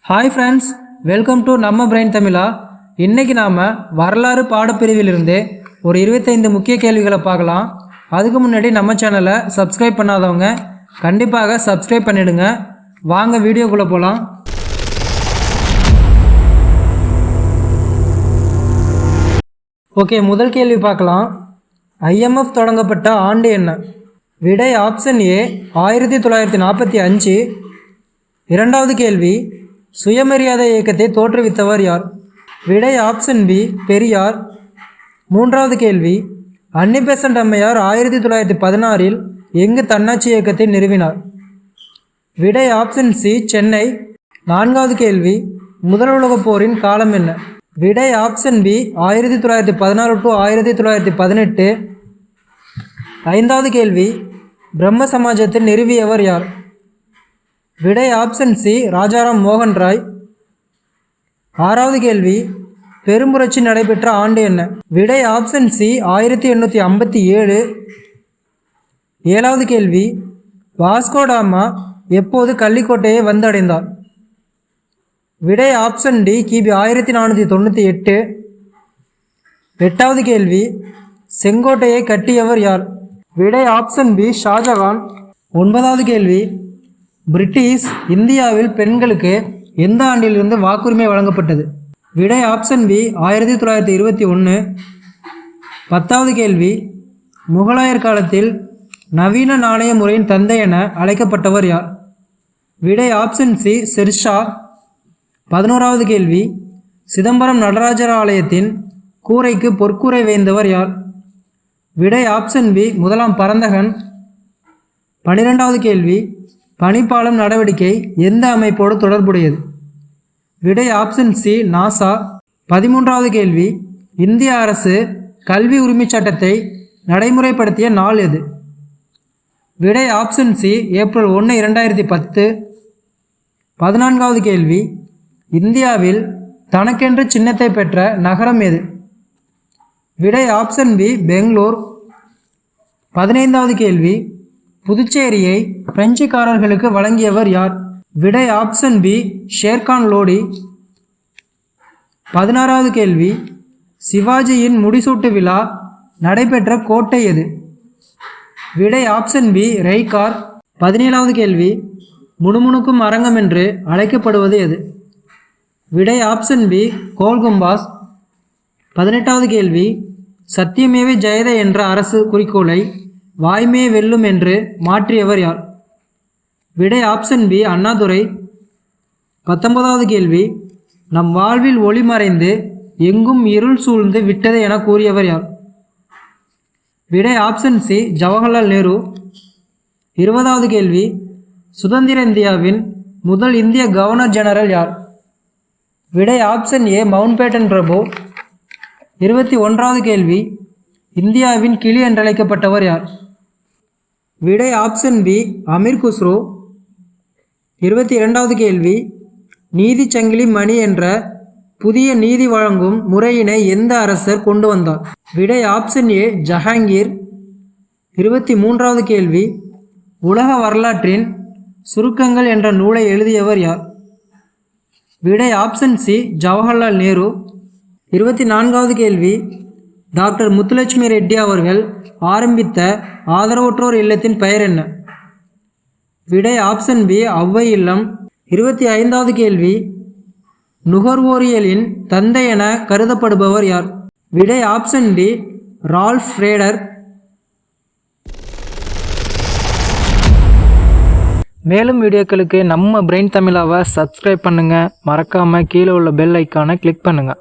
Hi friends, welcome to நம்ம brain தமிழா. இன்றைக்கி நாம் வரலாறு பாடப்பிரிவிலிருந்து ஒரு 25 முக்கிய கேள்விகளை பார்க்கலாம். அதுக்கு முன்னாடி நம்ம சேனலை சப்ஸ்கிரைப் பண்ணாதவங்க கண்டிப்பாக சப்ஸ்கிரைப் பண்ணிவிடுங்க. வாங்க வீடியோக்குள்ளே போகலாம். ஓகே, முதல் கேள்வி பார்க்கலாம். IMF தொடங்கப்பட்ட ஆண்டு என்ன? விடை ஆப்ஷன் ஏ 1945. இரண்டாவது கேள்வி, சுயமரியாதை இயக்கத்தை தோற்றுவித்தவர் யார்? விடை ஆப்ஷன் பி பெரியார். மூன்றாவது கேள்வி, அன்னி பெசன்ட் அம்மையார் 1916 எங்கு தன்னாட்சி இயக்கத்தை நிறுவினார்? விடை ஆப்ஷன் சி சென்னை. நான்காவது கேள்வி, முதல் உலகப் போரின் காலம் என்ன? விடை ஆப்ஷன் பி 1914 to 1918. ஐந்தாவது கேள்வி, பிரம்ம சமாஜத்தை நிறுவியவர் யார்? விடை ஆப்ஷன் சி ராஜாராம் மோகன் ராய். ஆறாவது கேள்வி, பெரும்புரட்சி நடைபெற்ற ஆண்டு என்ன? விடை ஆப்ஷன் சி 1857. ஏழாவது கேள்வி, வாஸ்கோ டாமா எப்போது கள்ளிக்கோட்டையை வந்தடைந்தார்? விடை ஆப்ஷன் டி கிபி 1498. எட்டாவது கேள்வி, செங்கோட்டையை கட்டியவர் யார்? விடை ஆப்ஷன் பி ஷாஜகான். ஒன்பதாவது கேள்வி, பிரிட்டிஷ் இந்தியாவில் பெண்களுக்கு எந்த ஆண்டிலிருந்து வாக்குரிமை வழங்கப்பட்டது? விடை ஆப்ஷன் பி 1921. பத்தாவது கேள்வி, முகலாயர் காலத்தில் நவீன நாணய முறையின் தந்தை என அழைக்கப்பட்டவர் யார்? விடை ஆப்ஷன் சி ஷெர்ஷா. 11வது கேள்வி, சிதம்பரம் நடராஜர் ஆலயத்தின் கூரைக்கு பொற்கூரை வேந்தவர் யார்? விடை ஆப்ஷன் பி முதலாம் பரந்தகன். 12வது கேள்வி, பனிப்பாலம் நடவடிக்கை எந்த அமைப்போடு தொடர்புடையது? விடை ஆப்ஷன் சி நாசா. 13வது கேள்வி, இந்திய அரசு கல்வி உரிமை சட்டத்தை நடைமுறைப்படுத்திய நாள் எது? விடை ஆப்ஷன் சி ஏப்ரல் 1, 2010. 14வது கேள்வி, இந்தியாவில் தனக்கென்று சின்னத்தை பெற்ற நகரம் எது? விடை ஆப்ஷன் பி பெங்களூர். 15வது கேள்வி, புதுச்சேரியை பிரெஞ்சுக்காரர்களுக்கு வழங்கியவர் யார்? விடை ஆப்ஷன் பி ஷேர்கான் லோடி. 16வது கேள்வி, சிவாஜியின் முடிசூட்டு விழா நடைபெற்ற கோட்டை எது? விடை ஆப்ஷன் பி ரெய்கார். 17வது கேள்வி, முணுமுணுக்கும் அரங்கம் என்று அழைக்கப்படுவது எது? விடை ஆப்ஷன் பி கோல்கும்பாஸ். 18வது கேள்வி, சத்தியமேவ ஜெயதே என்ற அரசு குறிக்கோளை வாய்மே வெல்லும் என்று மாற்றியவர் யார்? விடை ஆப்ஷன் பி அண்ணாதுரை. 19வது கேள்வி, நம் வாழ்வில் ஒளி மறைந்து எங்கும் இருள் சூழ்ந்து விட்டது என கூறியவர் யார்? விடை ஆப்ஷன் சி ஜவஹர்லால் நேரு. 20வது கேள்வி, சுதந்திர இந்தியாவின் முதல் இந்திய கவர்னர் ஜெனரல் யார்? விடை ஆப்ஷன் ஏ மவுண்ட்பேட்டன் பிரபு. 21வது கேள்வி, இந்தியாவின் கிளி என்றழைக்கப்பட்டவர் யார்? விடை ஆப்ஷன் பி அமீர் குஸ்ரோ. 22வது கேள்வி, நீதி சங்கிலி மணி என்ற புதிய நீதி வழங்கும் முறையினை எந்த அரசர் கொண்டு வந்தார்? விடை ஆப்ஷன் ஏ ஜஹாங்கீர். 23வது கேள்வி, உலக வரலாற்றின் சுருக்கங்கள் என்ற நூலை எழுதியவர் யார்? விடை ஆப்ஷன் சி ஜவஹர்லால் நேரு. 24வது கேள்வி, டாக்டர் முத்துலட்சுமி ரெட்டி அவர்கள் ஆரம்பித்த ஆதரவற்றோர் இல்லத்தின் பெயர் என்ன? விடை ஆப்ஷன் பி ஔவை இல்லம். 25வது கேள்வி, நுகர்வோரியலின் தந்தை என கருதப்படுபவர் யார்? விடை ஆப்ஷன் டி ரால்ஃப் ரேடர். மேலும் வீடியோக்களுக்கு நம்ம பிரெயின் தமிழாவை சப்ஸ்கிரைப் பண்ணுங்கள். மறக்காமல் கீழே உள்ள பெல் ஐக்கானை கிளிக் பண்ணுங்கள்.